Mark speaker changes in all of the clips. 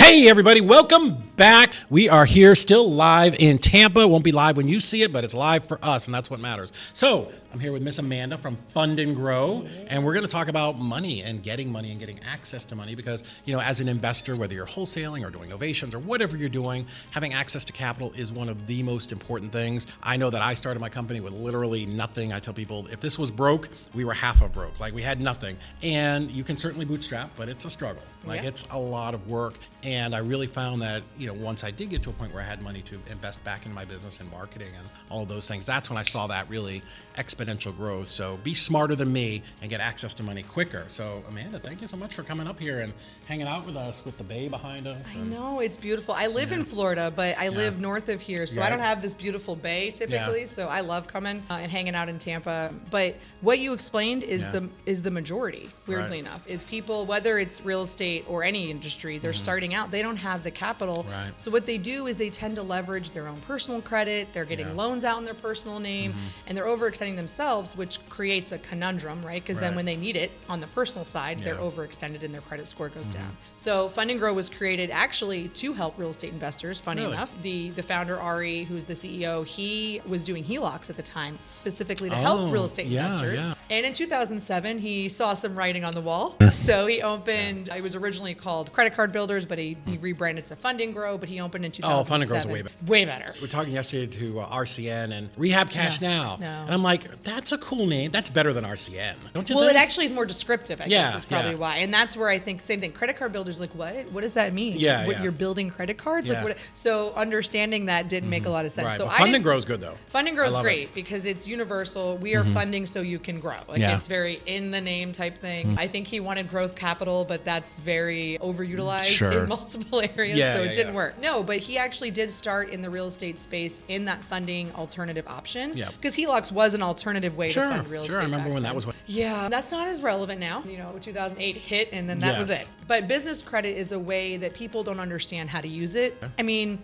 Speaker 1: Hey everybody, welcome back. We are here still live in Tampa. Won't be live when you see it, but it's live for us, and that's what matters. So I'm here with Miss Amanda from Fund and Grow, and we're going to talk about money and getting access to money because, as an investor, whether you're wholesaling or doing novations or whatever you're doing, having access to capital is one of the most important things. I know that I started my company with literally nothing. I tell people, if this was broke, we were half of broke. Like we had nothing. And you can certainly bootstrap, but it's a struggle. It's a lot of work. And I really found that, once I did get to a point where I had money to invest back into my business and marketing and all of those things, that's when I saw that really exponential growth. So be smarter than me and get access to money quicker. So Amanda, thank you so much for coming up here and hanging out with us with the bay behind us.
Speaker 2: I know, it's beautiful. I live in Florida, but I live north of here, so I don't have this beautiful bay typically. So I love coming and hanging out in Tampa. But what you explained is the majority, weirdly enough, is people, whether it's real estate or any industry, they're starting out, they don't have the capital. So what they do is they tend to leverage their own personal credit. They're getting loans out in their personal name, and they're overextending themselves, which creates a conundrum, right? Because then when they need it on the personal side, they're overextended and their credit score goes down. So Fund and Grow was created actually to help real estate investors, funny enough. The founder, Ari, who's the CEO, he was doing HELOCs at the time, specifically to help real estate investors. And in 2007, he saw some writing on the wall. So he opened, it was originally called Credit Card Builders, but he rebranded to Fund and Grow, but he opened in 2007.
Speaker 1: Oh, Fund and Grow's way better.
Speaker 2: Way better.
Speaker 1: We were talking yesterday to RCN and Rehab Cash Now. And I'm like, that's a cool name. That's better than RCN. Don't you think?
Speaker 2: It actually is more descriptive, I guess is probably why. And that's where I think, same thing, Credit Card Builders, like, what? What does that mean? You're building credit cards? Like, what? So understanding that didn't make a lot of sense.
Speaker 1: Right.
Speaker 2: So
Speaker 1: Fund and Grow is good, though.
Speaker 2: Fund and Grow is great because it's universal. We are funding so you can grow. It's very in the name type thing. I think he wanted growth capital, but that's very overutilized in multiple areas, so it didn't work. No, but he actually did start in the real estate space in that funding alternative option because HELOCs was an alternative way to fund real estate.
Speaker 1: I remember when that was.
Speaker 2: Yeah, that's not as relevant now. 2008 hit and then that was it. But business credit is a way that people don't understand how to use it. I mean,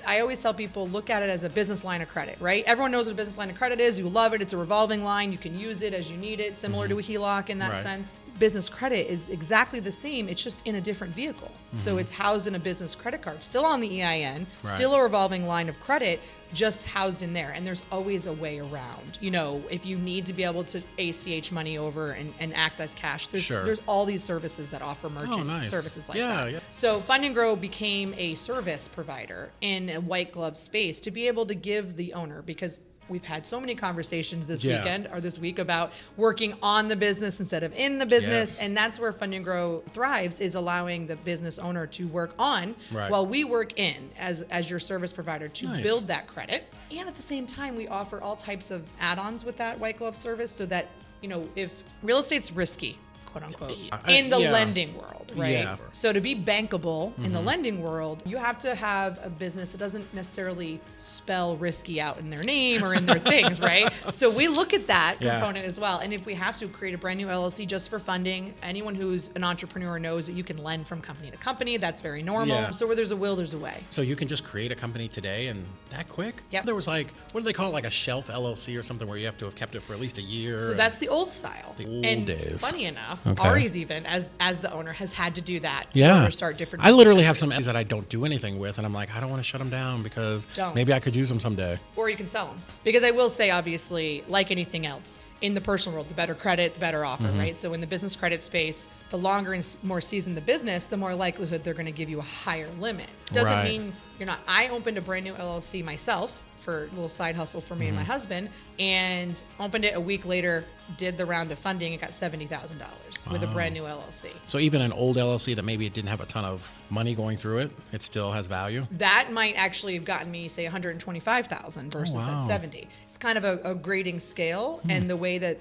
Speaker 2: I always tell people, look at it as a business line of credit, right? Everyone knows what a business line of credit is. You love it. It's a revolving line. You can use it as you need it, similar to a HELOC in that sense. Business credit is exactly the same. It's just in a different vehicle. So it's housed in a business credit card, still on the EIN, still a revolving line of credit, just housed in there. And there's always a way around. If you need to be able to ACH money over and act as cash, there's all these services that offer merchant services like that. So Fund and Grow became a service provider in a white glove space to be able to give the owner, because we've had so many conversations this weekend or this week about working on the business instead of in the business. And that's where Fund and Grow thrives, is allowing the business owner to work on while we work in as your service provider to build that credit. And at the same time, we offer all types of add-ons with that white glove service so that, if real estate's risky, quote unquote, in the lending world, right? So to be bankable in the lending world, you have to have a business that doesn't necessarily spell risky out in their name or in their things, right? So we look at that component as well. And if we have to create a brand new LLC just for funding, anyone who's an entrepreneur knows that you can lend from company to company. That's very normal. So where there's a will, there's a way.
Speaker 1: So you can just create a company today and that quick? There was what do they call it? Like a shelf LLC or something where you have to have kept it for at least a year.
Speaker 2: So that's the old style.
Speaker 1: The old days.
Speaker 2: Funny enough, Ari's even, as the owner, has had to do that to start different.
Speaker 1: I literally have some entities that I don't do anything with, and I'm like, I don't want to shut them down because maybe I could use them someday.
Speaker 2: Or you can sell them. Because I will say, obviously, like anything else, in the personal world, the better credit, the better offer, right? So in the business credit space, the longer and more seasoned the business, the more likelihood they're going to give you a higher limit. Doesn't mean you're not. I opened a brand new LLC myself for a little side hustle for me and my husband, and opened it a week later, did the round of funding, and got $70,000 with a brand new LLC.
Speaker 1: So even an old LLC that maybe it didn't have a ton of money going through it, it still has value?
Speaker 2: That might actually have gotten me, say, $125,000 versus that 70. It's kind of a grading scale, and the way that,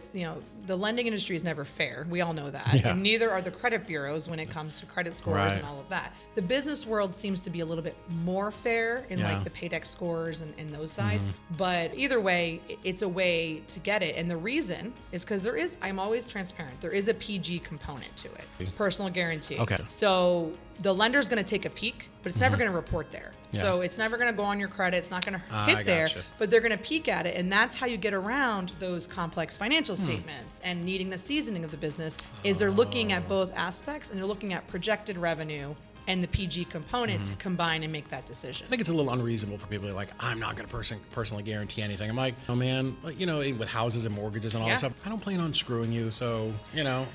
Speaker 2: the lending industry is never fair. We all know that. And neither are the credit bureaus when it comes to credit scores and all of that. The business world seems to be a little bit more fair in like the paydex scores and those sides. But either way, it's a way to get it. And the reason is because I'm always transparent. There is a PG component to it, personal guarantee. So the lender's going to take a peek, but it's never going to report there. So it's never going to go on your credit. It's not going to hit there, but they're going to peek at it. And that's how you get around those complex financial statements and needing the seasoning of the business is they're looking at both aspects, and they're looking at projected revenue and the PG component to combine and make that decision.
Speaker 1: I think it's a little unreasonable for people to be like, I'm not going to personally guarantee anything. I'm like, oh man, like, with houses and mortgages and all that stuff, I don't plan on screwing you. So,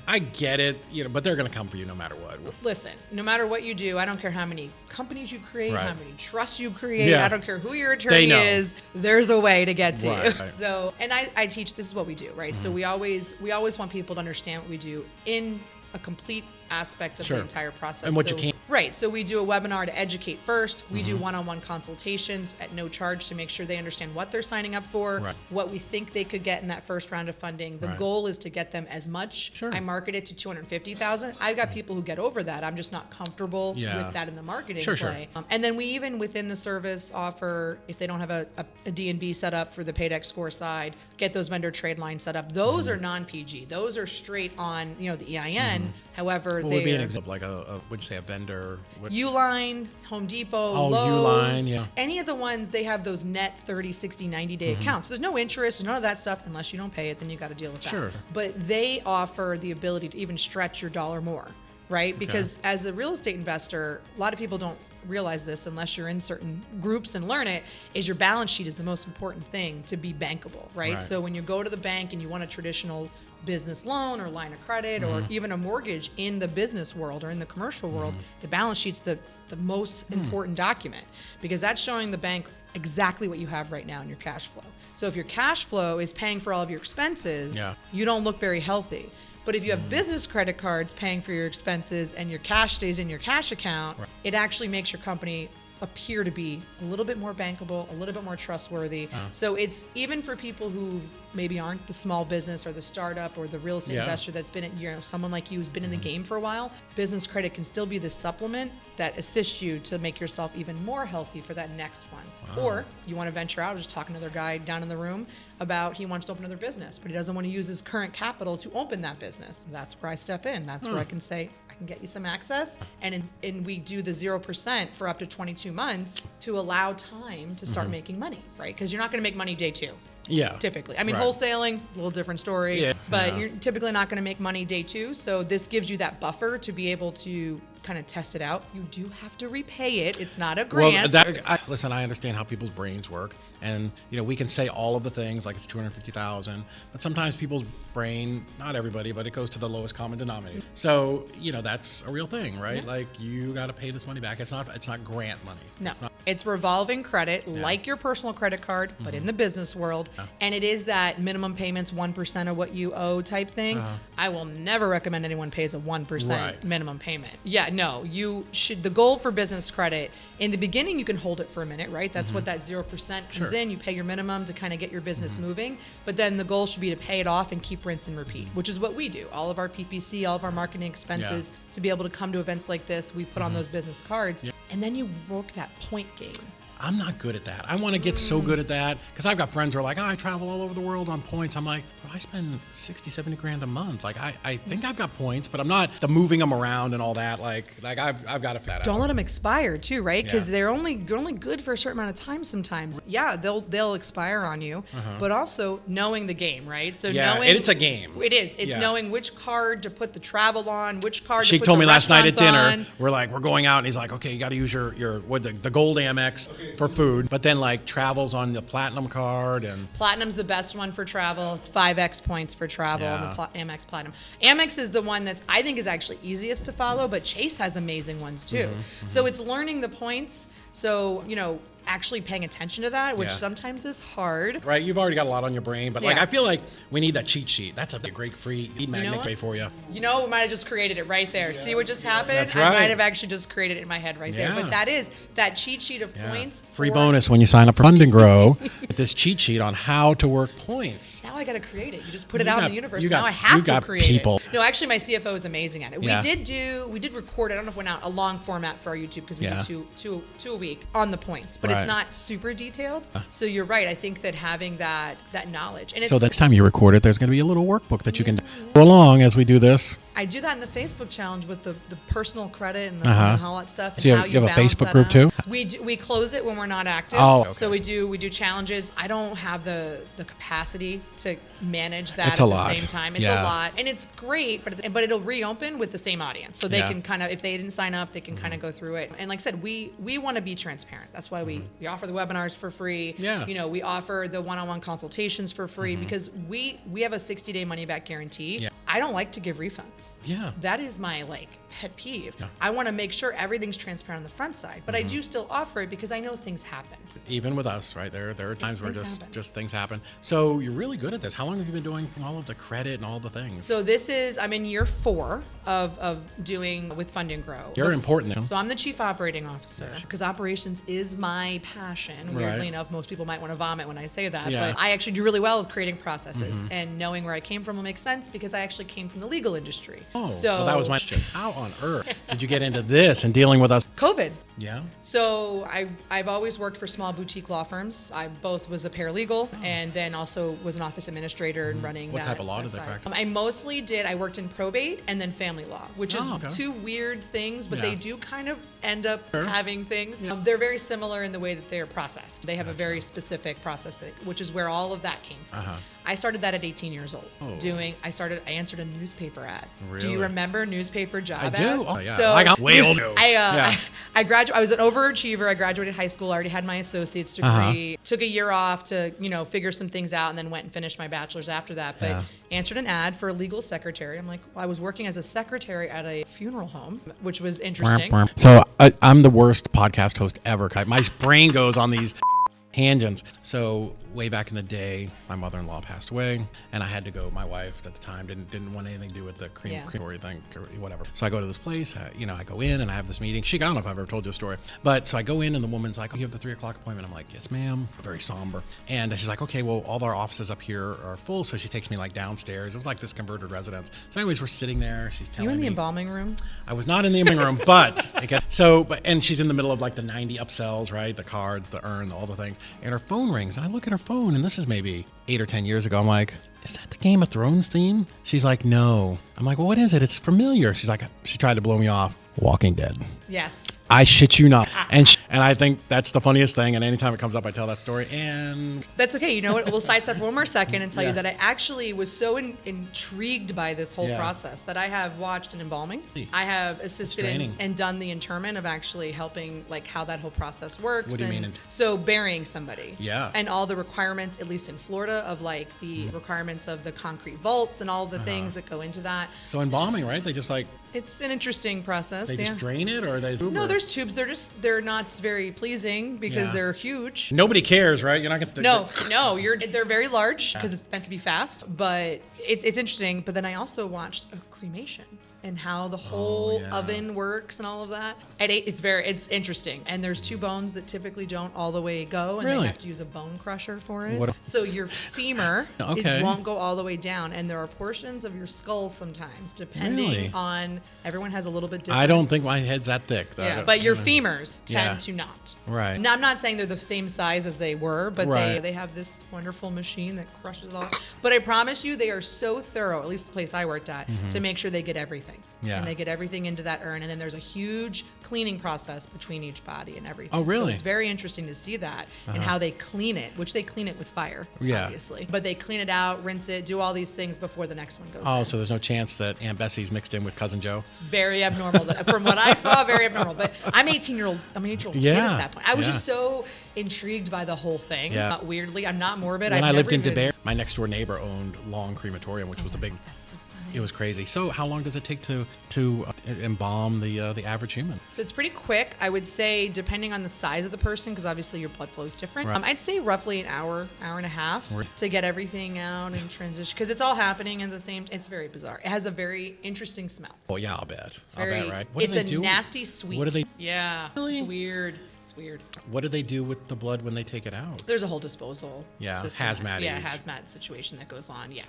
Speaker 1: I get it, but they're going to come for you no matter what.
Speaker 2: Listen, no matter what you do, I don't care how many companies you create, how many trusts you create.
Speaker 1: Yeah.
Speaker 2: I don't care who your attorney is. There's a way to get to you.
Speaker 1: Right.
Speaker 2: So, and I teach, this is what we do, right? So we always want people to understand what we do in a complete aspect of the entire process.
Speaker 1: And what you can.
Speaker 2: Right. So we do a webinar to educate first. We do one-on-one consultations at no charge to make sure they understand what they're signing up for, what we think they could get in that first round of funding. The goal is to get them as much.
Speaker 1: Sure.
Speaker 2: I market it to $250,000. I've got people who get over that. I'm just not comfortable with that in the marketing play.
Speaker 1: Sure.
Speaker 2: And then we even within the service offer, if they don't have a D&B set up for the Paydex score side, get those vendor trade lines set up. Those are non-PG. Those are straight on, the EIN. However,
Speaker 1: what would be an example, like would you say a vendor?
Speaker 2: Uline, Home Depot,
Speaker 1: Lowe's,
Speaker 2: Uline, any of the ones, they have those net 30, 60, 90-day accounts. There's no interest, none of that stuff. Unless you don't pay it, then you got to deal with that.
Speaker 1: Sure.
Speaker 2: But they offer the ability to even stretch your dollar more, right? Because as a real estate investor, a lot of people don't realize this unless you're in certain groups and learn it, is your balance sheet is the most important thing to be bankable, right? So when you go to the bank and you want a traditional business loan or line of credit or even a mortgage in the business world or in the commercial world, the balance sheet's the most important document, because that's showing the bank exactly what you have right now in your cash flow. So if your cash flow is paying for all of your expenses, you don't look very healthy. But if you have business credit cards paying for your expenses and your cash stays in your cash account, it actually makes your company appear to be a little bit more bankable, a little bit more trustworthy. So it's even for people who maybe aren't the small business or the startup or the real estate investor that's been at, someone like you who's been in the game for a while, business credit can still be the supplement that assists you to make yourself even more healthy for that next one. Or you want to venture out. I was just talking to another guy down in the room about he wants to open another business, but he doesn't want to use his current capital to open that business. That's where I step in. That's where I can say, I can get you some access. And we do the 0% for up to 22 months to allow time to start making money, right? Because you're not going to make money day two.
Speaker 1: Yeah.
Speaker 2: Typically. I mean, wholesaling, a little different story, but you're typically not going to make money day two. So this gives you that buffer to be able to kind of test it out. You do have to repay it. It's not a grant.
Speaker 1: Well, listen, I understand how people's brains work. And, we can say all of the things like it's $250,000, but sometimes people's brain, not everybody, but it goes to the lowest common denominator. So, that's a real thing, right? Like you got to pay this money back. It's not grant money.
Speaker 2: No, it's revolving credit, like your personal credit card, but in the business world. And it is that minimum payments, 1% of what you owe type thing. I will never recommend anyone pays a 1% minimum payment. Yeah, no, you should. The goal for business credit, in the beginning, you can hold it for a minute, right? That's what that 0% comes in. You pay your minimum to kind of get your business moving. But then the goal should be to pay it off and keep rinse and repeat, which is what we do. All of our PPC, all of our marketing expenses, to be able to come to events like this, we put on those business cards. And then you work that point game.
Speaker 1: I'm not good at that. I want to get so good at that because I've got friends who are like, I travel all over the world on points. I'm like, I spend 60, 70 grand a month. Like, I think I've got points, but I'm not the moving them around and all that. Like I've got to figure that out.
Speaker 2: Don't let them expire too, right? Because they're only good for a certain amount of time sometimes. Yeah, they'll expire on you, but also knowing the game, right? So knowing
Speaker 1: it's a game.
Speaker 2: It is. It's knowing which card to put the travel on, which card
Speaker 1: she
Speaker 2: to put
Speaker 1: told
Speaker 2: the
Speaker 1: me last night at dinner,
Speaker 2: on.
Speaker 1: we're going out and he's like, okay, you got to use your the gold Amex for food, but then like travel's on the platinum card and
Speaker 2: Platinum's the best one for travel. It's 5x points for travel on the Amex Platinum. Amex is the one that I think is actually easiest to follow, but Chase has amazing ones too. So it's learning the points. So, actually paying attention to that, which sometimes is hard.
Speaker 1: Right, you've already got a lot on your brain, but I feel like we need that cheat sheet. That's a great free magnet way for you.
Speaker 2: We might have just created it right there. See what just happened?
Speaker 1: That's right.
Speaker 2: I might have actually just created it in my head right there. But that is that cheat sheet of points.
Speaker 1: Free bonus when you sign up for Fund and Grow. This cheat sheet on how to work points.
Speaker 2: Now I got to create it. You just put it out in the universe. Now I have to create it. No, actually my CFO is amazing at it. We did record, I don't know if it went out, a long format for our YouTube because we do two a week on the points, but it's not super detailed. So you're right. I think that having that knowledge. And
Speaker 1: so the next time you record it, there's going to be a little workbook that you can go along as we do this.
Speaker 2: I do that in the Facebook challenge with the personal credit and, and all that stuff. And
Speaker 1: So you
Speaker 2: how
Speaker 1: have a
Speaker 2: balance
Speaker 1: Facebook
Speaker 2: that
Speaker 1: group
Speaker 2: out.
Speaker 1: too?
Speaker 2: We close it when we're not active.
Speaker 1: Oh, okay.
Speaker 2: So we do challenges. I don't have the capacity to manage that
Speaker 1: It's
Speaker 2: at
Speaker 1: a
Speaker 2: the
Speaker 1: lot.
Speaker 2: same time. It's a lot, and it's great, but it'll reopen with the same audience, so they can kind of, if they didn't sign up, they can kind of go through it. And like I said, we want to be transparent. That's why we offer the webinars for free.
Speaker 1: Yeah.
Speaker 2: You know, we offer the one-on-one consultations for free because we have a 60-day money-back guarantee.
Speaker 1: Yeah.
Speaker 2: I don't like to give refunds.
Speaker 1: Yeah.
Speaker 2: That is my pet peeve.
Speaker 1: Yeah.
Speaker 2: I want to make sure everything's transparent on the front side, but I do still offer it because I know things happen.
Speaker 1: Even with us, right? There are times where
Speaker 2: Things happen.
Speaker 1: just things happen. So you're really good at this. How long have you been doing all of the credit and all the things?
Speaker 2: So I'm in year 4 of doing with Fund and Grow.
Speaker 1: You're important then.
Speaker 2: So I'm the chief operating officer because operations is my passion. Weirdly
Speaker 1: Right.
Speaker 2: enough, most people might want to vomit when I say that,
Speaker 1: Yeah.
Speaker 2: but I actually do really well with creating processes and knowing where I came from will make sense because I actually came from the legal industry.
Speaker 1: Oh,
Speaker 2: so
Speaker 1: well, that was my question. How on earth did you get into this and dealing with us?
Speaker 2: COVID.
Speaker 1: Yeah.
Speaker 2: So I've always worked for small boutique law firms. I both was a paralegal and then also was an office administrator and running
Speaker 1: What
Speaker 2: that.
Speaker 1: type of law
Speaker 2: that
Speaker 1: did they
Speaker 2: side.
Speaker 1: practice?
Speaker 2: I worked in probate and then family law, which is
Speaker 1: okay.
Speaker 2: two weird things, but
Speaker 1: Yeah.
Speaker 2: they do kind of end up
Speaker 1: Sure.
Speaker 2: having things. They're very similar in the way that they're processed. They have a very specific process, which is where all of that came from. I started that at 18 years old.
Speaker 1: Oh.
Speaker 2: I answered a newspaper ad. Do
Speaker 1: Really?
Speaker 2: you remember newspaper job
Speaker 1: I
Speaker 2: ads?
Speaker 1: do. Oh, yeah.
Speaker 2: So
Speaker 1: I got way older.
Speaker 2: I graduated. I was an overachiever. I graduated high school. I already had my associate's degree. Took a year off to, figure some things out, and then went and finished my bachelor's after that. But answered an ad for a legal secretary. I'm like, well, I was working as a secretary at a funeral home, which was interesting.
Speaker 1: So I'm the worst podcast host ever. My brain goes on these tangents. So way back in the day, my mother-in-law passed away, and I had to go. My wife at the time didn't want anything to do with the crematory thing, or whatever. So I go to this place. I go in and I have this meeting. I don't know if I've ever told you a story, but so I go in and the woman's like, "Oh, you have the 3:00 appointment." I'm like, "Yes, ma'am." Very somber. And she's like, "Okay, well, all our offices up here are full." So she takes me downstairs. It was like this converted residence. So anyways, we're sitting there. She's telling me.
Speaker 2: You in the embalming room?
Speaker 1: I was not in the embalming room, but and she's in the middle of the 90 upsells, right? The cards, the urn, all the things. And her phone rings, and I look at her phone, and this is maybe 8 or 10 years ago. I'm like, "Is that the Game of Thrones theme?" She's like, "No." I'm like, "Well, what is it? It's familiar." She's like, she tried to blow me off. Walking Dead.
Speaker 2: Yes.
Speaker 1: I shit you not. And I think that's the funniest thing. And anytime it comes up, I tell that story. And
Speaker 2: that's okay. You know what? We'll sidestep one more second and tell you that I actually was so intrigued by this whole process that I have watched an embalming. I have assisted and done the interment of actually helping how that whole process works.
Speaker 1: What do you mean?
Speaker 2: So burying somebody.
Speaker 1: Yeah.
Speaker 2: And all the requirements, at least in Florida, of the requirements of the concrete vaults and all the things that go into that.
Speaker 1: So embalming, right? They just
Speaker 2: it's an interesting process.
Speaker 1: They just drain it, or they?
Speaker 2: No, there's tubes. They're not very pleasing because they're huge.
Speaker 1: Nobody cares, right? You're not gonna.
Speaker 2: No. They're very large because it's meant to be fast. But it's interesting. But then I also watched a cremation and how the whole oven works and all of that. It's interesting. And there's 2 bones that typically don't all the way go, and they have to use a bone crusher for it. So your femur it won't go all the way down, and there are portions of your skull sometimes, depending on. Everyone has a little bit different.
Speaker 1: I don't think my head's that thick.
Speaker 2: But your femurs tend to not.
Speaker 1: Right.
Speaker 2: Now, I'm not saying they're the same size as they were, but they have this wonderful machine that crushes it all. But I promise you, they are so thorough, at least the place I worked at, to make sure they get everything.
Speaker 1: Yeah.
Speaker 2: And they get everything into that urn, and then there's a huge cleaning process between each body and everything.
Speaker 1: Oh, really?
Speaker 2: So it's very interesting to see that and how they clean it, which they clean it with fire, obviously. But they clean it out, rinse it, do all these things before the next one goes in.
Speaker 1: So there's no chance that Aunt Bessie's mixed in with Cousin Joe?
Speaker 2: It's very abnormal. From what I saw, very abnormal. But I'm 18-year-old kid at that point. I was just so intrigued by the whole thing.
Speaker 1: Yeah.
Speaker 2: Weirdly, I'm not morbid.
Speaker 1: When I lived in DeBare, my next door neighbor owned Long Crematorium, which was a big.
Speaker 2: That's so funny.
Speaker 1: It was crazy. So how long does it take to embalm the average human?
Speaker 2: So it's pretty quick. I would say, depending on the size of the person, because obviously your blood flow is different.
Speaker 1: Right.
Speaker 2: I'd say roughly an hour and a half to get everything out and transition, because it's all happening in the same. It's very bizarre. It has a very interesting smell.
Speaker 1: Oh yeah, I'll bet. Right?
Speaker 2: It's a nasty sweet.
Speaker 1: What do they?
Speaker 2: Yeah.
Speaker 1: Really?
Speaker 2: It's weird. Weird.
Speaker 1: What do they do with the blood when they take it out?
Speaker 2: There's a whole disposal system.
Speaker 1: Hazmat.
Speaker 2: Hazmat situation that goes on. Yeah.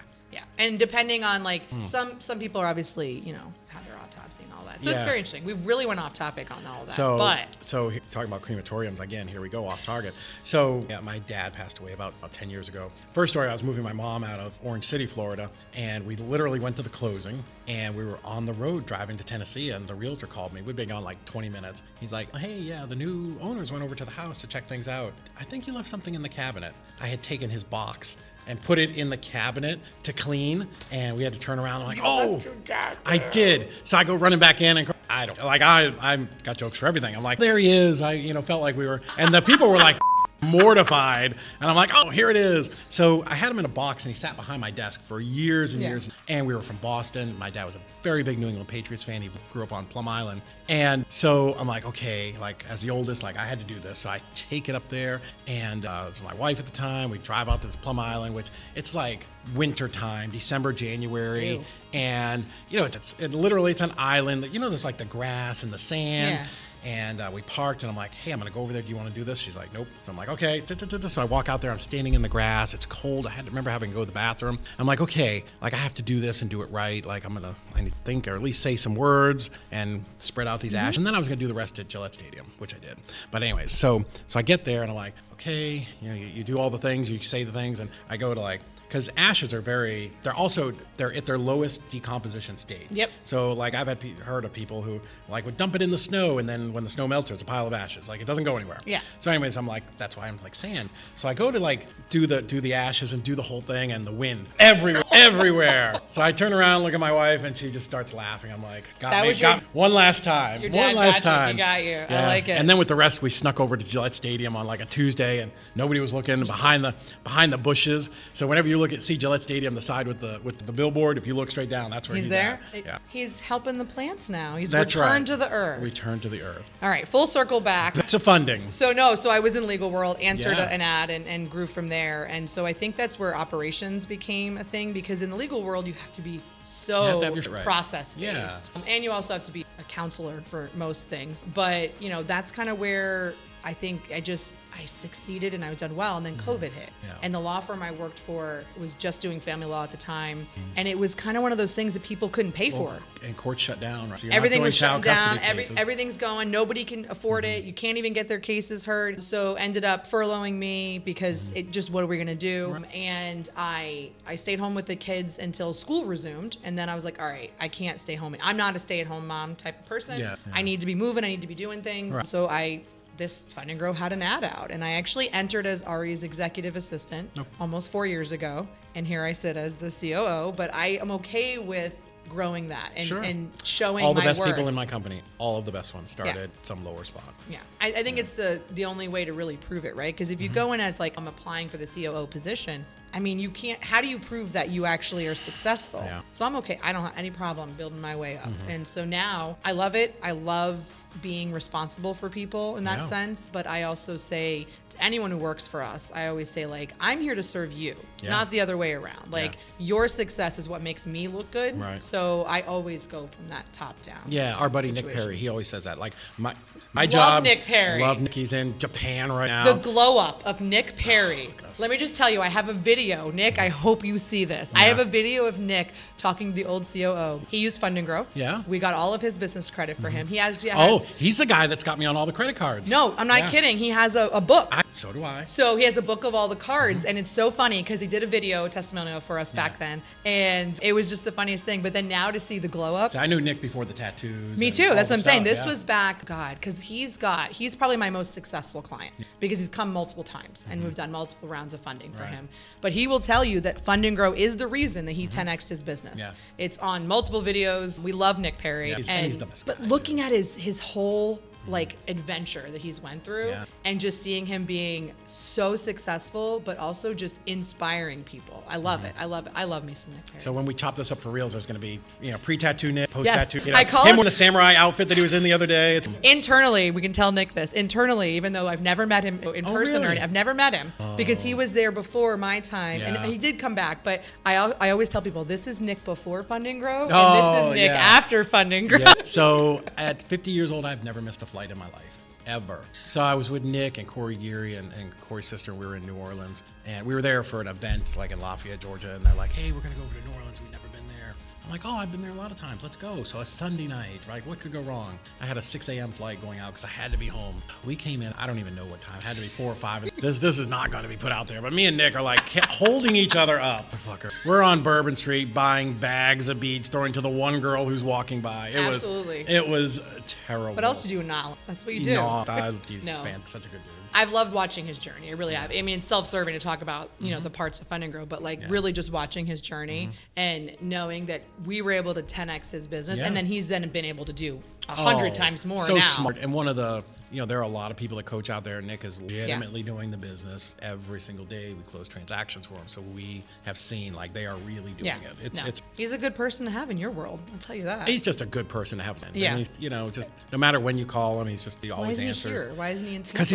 Speaker 2: And depending on some people are obviously have their autopsy and all that. So it's very interesting. We really went off topic on all of that.
Speaker 1: So talking about crematoriums again, here we go off target. So yeah, my dad passed away about 10 years ago. First story, I was moving my mom out of Orange City, Florida, and we literally went to the closing, and we were on the road driving to Tennessee, and the realtor called me. We'd been gone like 20 minutes. He's like, hey, yeah, the new owners went over to the house to check things out. I think you left something in the cabinet. I had taken his box and put it in the cabinet to clean, and we had to turn around. I'm like, oh, I did. So I go running back in, and I got jokes for everything. I'm like, there he is. I felt like we were, and the people were like mortified, and I'm like, oh, here it is. So I had him in a box, and he sat behind my desk for years and years. And we were from Boston. My dad was a very big New England Patriots fan. He grew up on Plum Island. And so I'm like, okay, like as the oldest, like I had to do this. So I take it up there, and it was my wife at the time. We drive out to this Plum Island, which it's like winter time, December, January.
Speaker 2: Ew.
Speaker 1: And it's literally it's an island that, there's like the grass and the sand.
Speaker 2: Yeah.
Speaker 1: And we parked, and I'm like, hey, I'm going to go over there. Do you want to do this? She's like, nope. So I'm like, okay. So I walk out there. I'm standing in the grass. It's cold. I remember having to go to the bathroom. I'm like, okay, like I have to do this and do it right. Like I need to think or at least say some words and spread out these ashes. And then I was going to do the rest at Gillette Stadium, which I did. But anyways, so I get there, and I'm like, okay, you do all the things, you say the things, and I go to like, because ashes are they're at their lowest decomposition state.
Speaker 2: Yep.
Speaker 1: So like I've heard of people who like would dump it in the snow, and then when the snow melts, there's a pile of ashes. Like it doesn't go anywhere.
Speaker 2: Yeah.
Speaker 1: So anyways, I'm like, that's why I'm like sand. So I go to like do the ashes and do the whole thing, and the wind everywhere. So I turn around, look at my wife, and she just starts laughing. I'm like, got one last time.
Speaker 2: Your dad
Speaker 1: One last time.
Speaker 2: He got you.
Speaker 1: Yeah.
Speaker 2: I like it.
Speaker 1: And then with the rest, we snuck over to Gillette Stadium on like a Tuesday, and nobody was looking behind the bushes. So whenever you see Gillette Stadium, the side with the billboard, if you look straight down, that's where he's
Speaker 2: there.
Speaker 1: at. Yeah.
Speaker 2: He's helping the plants now. He's
Speaker 1: That's
Speaker 2: returned
Speaker 1: right.
Speaker 2: to the earth.
Speaker 1: Return to the earth.
Speaker 2: All right, full circle back.
Speaker 1: To funding.
Speaker 2: So I was in legal world, answered
Speaker 1: Yeah.
Speaker 2: an ad, and grew from there. And so I think that's where operations became a thing, because in the legal world you have to be so
Speaker 1: You have to have your shit right.
Speaker 2: process based,
Speaker 1: Yeah.
Speaker 2: And you also have to be a counselor for most things. But that's kind of where I think I succeeded and I was done well, and then COVID hit.
Speaker 1: Yeah.
Speaker 2: And the law firm I worked for was just doing family law at the time, and it was kind of one of those things that people couldn't pay for.
Speaker 1: And courts shut down. Right? So you're
Speaker 2: Everything
Speaker 1: not doing
Speaker 2: was shut
Speaker 1: child
Speaker 2: down.
Speaker 1: custody cases.
Speaker 2: Everything's going. Nobody can afford it. You can't even get their cases heard. So ended up furloughing me because it just, what are we gonna do?
Speaker 1: Right.
Speaker 2: And I stayed home with the kids until school resumed, and then I was like, all right, I can't stay home. I'm not a stay-at-home mom type of person.
Speaker 1: Yeah.
Speaker 2: I need to be moving. I need to be doing things.
Speaker 1: Right.
Speaker 2: So this Fund and Grow had an ad out, and I actually entered as Ari's executive assistant almost 4 years ago, and here I sit as the COO. But I am okay with growing that and showing
Speaker 1: all the
Speaker 2: my
Speaker 1: best
Speaker 2: worth.
Speaker 1: people in my company, all of the best ones started some lower spot.
Speaker 2: Yeah, I think it's the only way to really prove it, right? Because if you go in as like, I'm applying for the COO position, I mean, you can't, how do you prove that you actually are successful?
Speaker 1: Yeah.
Speaker 2: So I'm okay. I don't have any problem building my way up. And so now I love it. I love being responsible for people in that sense. But I also say to anyone who works for us, I always say, like, I'm here to serve you, not the other way around. Like, your success is what makes me look good.
Speaker 1: Right.
Speaker 2: So I always go from that top down.
Speaker 1: Yeah, our buddy Nick
Speaker 2: situation.
Speaker 1: Perry, he always says that. Like, my
Speaker 2: Love
Speaker 1: job.
Speaker 2: Nick Perry.
Speaker 1: Love Nick. He's in Japan right now.
Speaker 2: The glow up of Nick Perry. Let me just tell you, I have a video. Nick, I hope you see this. I have a video of Nick talking to the old COO. He used Fund and Grow.
Speaker 1: Yeah.
Speaker 2: We got all of his business credit for him. He actually has.
Speaker 1: Oh, he's the guy that's got me on all the credit cards.
Speaker 2: No, I'm not kidding. He has a book.
Speaker 1: So do I.
Speaker 2: So he has a book of all the cards, and it's so funny because he did a video testimonial for us back then, and it was just the funniest thing. But then now to see the glow up.
Speaker 1: So I knew Nick before the tattoos.
Speaker 2: Me
Speaker 1: and
Speaker 2: too.
Speaker 1: all
Speaker 2: That's
Speaker 1: the
Speaker 2: what I'm saying.
Speaker 1: stuff,
Speaker 2: This was back, God, because he's probably my most successful client because he's come multiple times and we've done multiple rounds of funding for him. But he will tell you that Fund and Grow is the reason that he 10x'd his business.
Speaker 1: Yeah.
Speaker 2: It's on multiple videos. We love Nick Perry.
Speaker 1: Yeah, and he's the best guy,
Speaker 2: But looking at his whole like adventure that he's went through and just seeing him being so successful, but also just inspiring people. I love it. I love it. I love me some Nick Perry.
Speaker 1: So when we chop this up for reals, there's going to be, pre-tattoo Nick, post-tattoo.
Speaker 2: I call
Speaker 1: him
Speaker 2: him
Speaker 1: with the samurai outfit that he was in the other day. It's
Speaker 2: internally, we can tell Nick this. Internally, even though I've never met him in person
Speaker 1: really?
Speaker 2: or anything, I've never met him because he was there before my time, and he did come back. But I always tell people this is Nick before Fund and Grow, and this is Nick after Fund and Grow.
Speaker 1: Yeah. So at 50 years old, I've never missed a flight in my life. Ever. So I was with Nick and Corey Geary and Corey's sister. We were in New Orleans, and we were there for an event like in Lafayette, Georgia. And they're like, "Hey, we're gonna go over to New Orleans. We've never been there." I'm I'm like, oh, I've been there a lot of times. Let's go. So a Sunday night, right? What could go wrong? I had a 6 a.m. flight going out because I had to be home. We came in, I don't even know what time. It had to be 4 or 5. This is not going to be put out there. But me and Nick are like holding each other up. Fucker. We're on Bourbon Street buying bags of beads, throwing to the one girl who's walking by.
Speaker 2: Absolutely.
Speaker 1: It was terrible.
Speaker 2: What else do you do in Nala? That's what you do.
Speaker 1: No, he's such a good dude.
Speaker 2: I've loved watching his journey. I really have. I mean, it's self-serving to talk about, you know, the parts of Fund and Grow, but really just watching his journey and knowing that we were able to 10x his business, and then he's then been able to do 100 times more
Speaker 1: so
Speaker 2: now.
Speaker 1: Smart. And one of the, there are a lot of people that coach out there. Nick is legitimately doing the business every single day. We close transactions for him. So we have seen, like, they are really doing it.
Speaker 2: He's a good person to have in your world. I'll tell you that.
Speaker 1: He's just a good person to have.
Speaker 2: Yeah.
Speaker 1: And he's, just no matter when you call him, he always answers.
Speaker 2: Why isn't he here? Why isn't he in Tampa?
Speaker 1: Because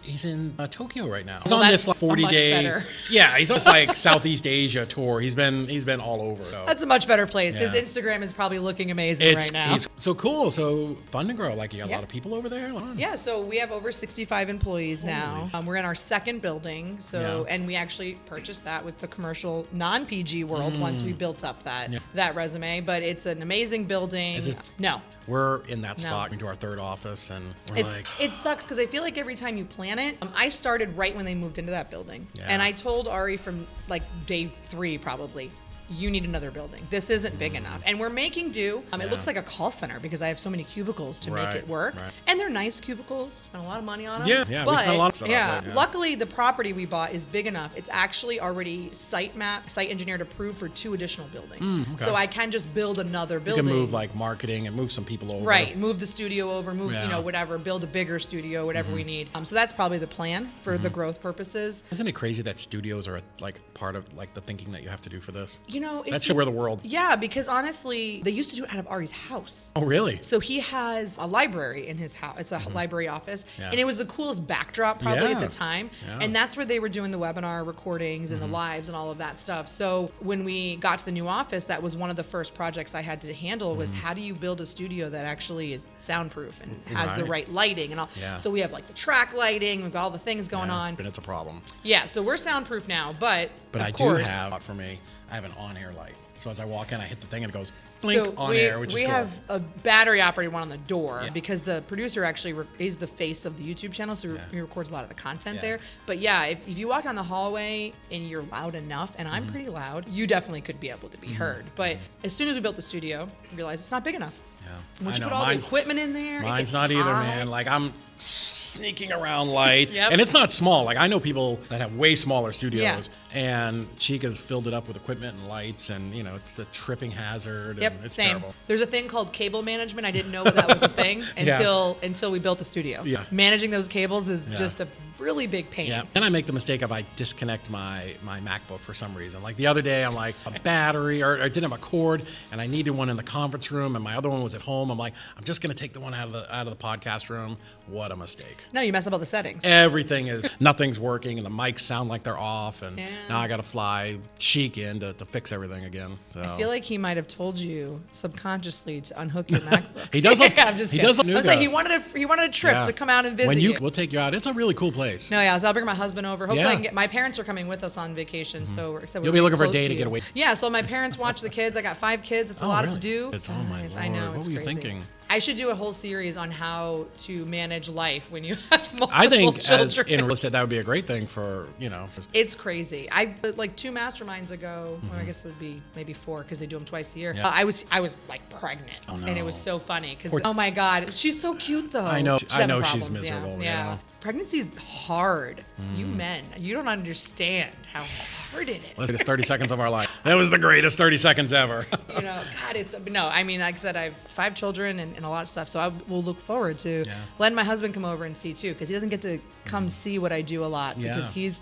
Speaker 1: he's in Tokyo right now. He's on this 40-day.
Speaker 2: Better.
Speaker 1: Yeah, he's on this like Southeast Asia tour. He's been all over. So.
Speaker 2: That's a much better place. His Instagram is probably looking amazing right now.
Speaker 1: It's so cool. So Fund and Grow, like, you got a lot of people over there.
Speaker 2: Yeah, so we have over 65 employees now. We're in our second building, and we actually purchased that with the commercial non-PG world once we built up that resume. But it's an amazing building. No.
Speaker 1: We're in that spot into our third office, and
Speaker 2: it sucks because I feel like every time you plan it, I started right when they moved into that building, and I told Ari from like day 3 probably, you need another building. This isn't big enough. And we're making do. It looks like a call center because I have so many cubicles to make it work. Right. And they're nice cubicles. Spent a lot of money on them.
Speaker 1: Yeah, we spent a lot of stuff.
Speaker 2: Luckily, the property we bought is big enough. It's actually already site engineered approved for 2 additional buildings. So I can just build another building.
Speaker 1: You can move like marketing and move some people over.
Speaker 2: Right. Move the studio over, whatever, build a bigger studio, whatever we need. So that's probably the plan for the growth purposes.
Speaker 1: Isn't it crazy that studios are like part of like the thinking that you have to do for this?
Speaker 2: It's
Speaker 1: where the world.
Speaker 2: Yeah, because honestly, they used to do it out of Ari's house.
Speaker 1: Oh, really?
Speaker 2: So he has a library in his house. It's a library office. And it was the coolest backdrop probably at the time. And that's where they were doing the webinar recordings and the lives and all of that stuff. So when we got to the new office, that was one of the first projects I had to handle was how do you build a studio that actually is soundproof and has the right lighting and all. So we have like the track lighting, we've got all the things going on.
Speaker 1: But it's a problem.
Speaker 2: Yeah, so we're soundproof now, but
Speaker 1: I do have, for me, I have an on-air light. So as I walk in, I hit the thing and it goes blink on air, which is cool. We have
Speaker 2: a battery-operated one on the door because the producer actually is the face of the YouTube channel, so he records a lot of the content there. But if you walk down the hallway and you're loud enough, and I'm pretty loud, you definitely could be able to be heard. But as soon as we built the studio, we realized it's not big enough.
Speaker 1: Yeah.
Speaker 2: Once you put all the equipment in there,
Speaker 1: mine's not either, man. Like I'm sneaking around light, and it's not small. Like I know people that have way smaller studios, and Chica's filled it up with equipment and lights, and it's a tripping hazard.
Speaker 2: Yep,
Speaker 1: and it's
Speaker 2: same.
Speaker 1: terrible.
Speaker 2: There's a thing called cable management. I didn't know that was a thing until we built the studio. Yeah, managing those cables is just a really big pain.
Speaker 1: Yeah, and I make the mistake of I disconnect my MacBook for some reason. Like the other day, I'm like a battery, or I didn't have a cord, and I needed one in the conference room, and my other one was at home. I'm like, I'm just gonna take the one out of the podcast room. What a mistake.
Speaker 2: No, you mess up all the settings.
Speaker 1: Nothing's working, and the mics sound like they're off, and now I got to fly Chic in to fix everything again. So.
Speaker 2: I feel like he might have told you subconsciously to unhook your MacBook.
Speaker 1: He does.
Speaker 2: I'm just kidding. I was like, he wanted a trip to come out and visit you.
Speaker 1: We'll take you out. It's a really cool place.
Speaker 2: No, so I'll bring my husband over. Hopefully, I can get. My parents are coming with us on vacation, so we're
Speaker 1: You'll be looking for a day to get away.
Speaker 2: Yeah, so my parents watch the kids. I got 5 kids. It's a lot to do.
Speaker 1: Oh my Lord.
Speaker 2: I know.
Speaker 1: What were you thinking?
Speaker 2: I should do a whole series on how to manage life when you have multiple children.
Speaker 1: In real estate, that would be a great thing for,
Speaker 2: It's crazy. Like 2 masterminds ago, or I guess it would be maybe 4 because they do them twice a year. Yeah. I was like pregnant, and it was so funny because oh my God, she's so cute though.
Speaker 1: I know she's miserable.
Speaker 2: Yeah. Pregnancy's hard. You men, you don't understand how hard it is.
Speaker 1: It's 30 seconds of our life. That was the greatest 30 seconds ever.
Speaker 2: God, I mean, like I said, I have 5 children and a lot of stuff, so I will look forward to letting my husband come over and see too, because he doesn't get to come see what I do a lot because he's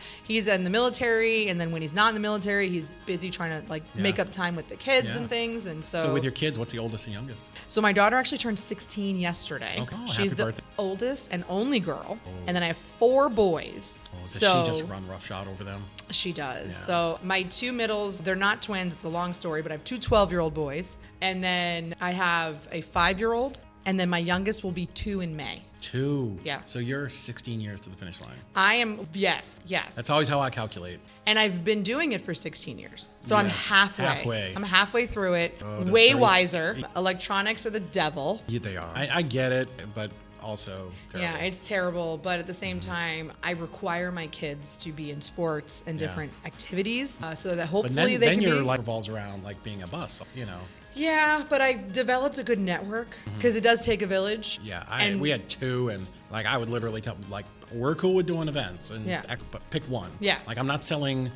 Speaker 2: in the military, and then when he's not in the military, he's busy trying to make up time with the kids and things, and so
Speaker 1: with your kids, what's the oldest and youngest?
Speaker 2: So my daughter actually turned 16 yesterday.
Speaker 1: Okay. Oh,
Speaker 2: she's the
Speaker 1: birthday.
Speaker 2: oldest and only girl, and then I have 4 boys.
Speaker 1: Does she just run roughshod over them?
Speaker 2: She does. Yeah. So my 2 middles, they're not twins. It's a long story, but I have 2 12-year-old boys. And then I have a 5-year-old and then my youngest will be 2 in May.
Speaker 1: 2.
Speaker 2: Yeah.
Speaker 1: So you're 16 years to the finish line.
Speaker 2: I am, yes.
Speaker 1: That's always how I calculate.
Speaker 2: And I've been doing it for 16 years. So I'm halfway. I'm halfway through it. Way wiser. Electronics are the devil.
Speaker 1: Yeah, they are. I get it, but also terrible.
Speaker 2: Yeah, it's terrible. But at the same time, I require my kids to be in sports and different activities so that hopefully they can be.
Speaker 1: Then your life revolves around like being a boss, you know.
Speaker 2: Yeah, but I developed a good network because it does take a village.
Speaker 1: Yeah, we had 2, and like I would literally tell them, like, we're cool with doing events, and but pick one.
Speaker 2: Yeah.
Speaker 1: Like I'm not selling,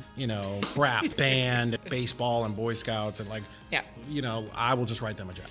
Speaker 1: crap, band, baseball, and Boy Scouts, and like, I will just write them a check.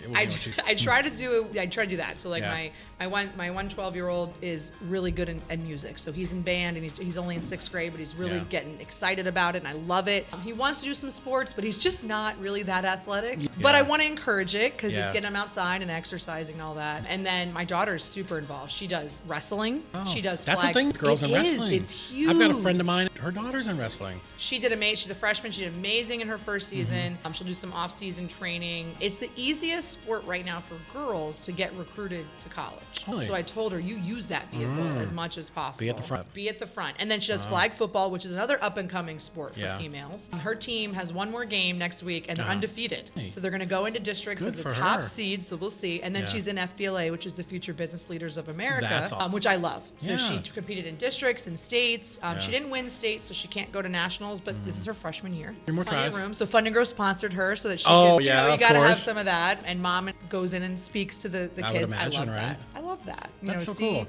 Speaker 2: I try to do that. So like my 12-year-old is really good in music. So he's in band, and he's only in 6th grade, but he's really getting excited about it, and I love it. He wants to do some sports, but he's just not really that athletic. Yeah. But I want to encourage it because it's getting him outside and exercising and all that. And then my daughter is super involved. She does wrestling. She does flag.
Speaker 1: That's a thing, girls in wrestling.
Speaker 2: It's huge.
Speaker 1: I've got a friend of mine. Her daughter's in wrestling.
Speaker 2: She did amazing. She's a freshman. She did amazing in her first season. She'll do some off-season training. It's the easiest sport right now for girls to get recruited to college. Really? So I told her, you use that vehicle as much as possible.
Speaker 1: Be at the front.
Speaker 2: Be at the front. And then she does flag football, which is another up-and-coming sport for females. Her team has one more game next week, and they're undefeated. So they're going to go into districts as the top seed, so we'll see. And then she's in FBLA, which is the Future Business Leaders of America, which I love. So she competed in districts and states. She didn't win states, so she can't go to nationals, but this is her freshman year.
Speaker 1: 3 more tries.
Speaker 2: Room. So Fund and Grow sponsored her so that she can, you got to have some of that. And mom goes in and speaks to the kids.
Speaker 1: Imagine,
Speaker 2: I love
Speaker 1: right?
Speaker 2: that. I love that.
Speaker 1: That's so cool.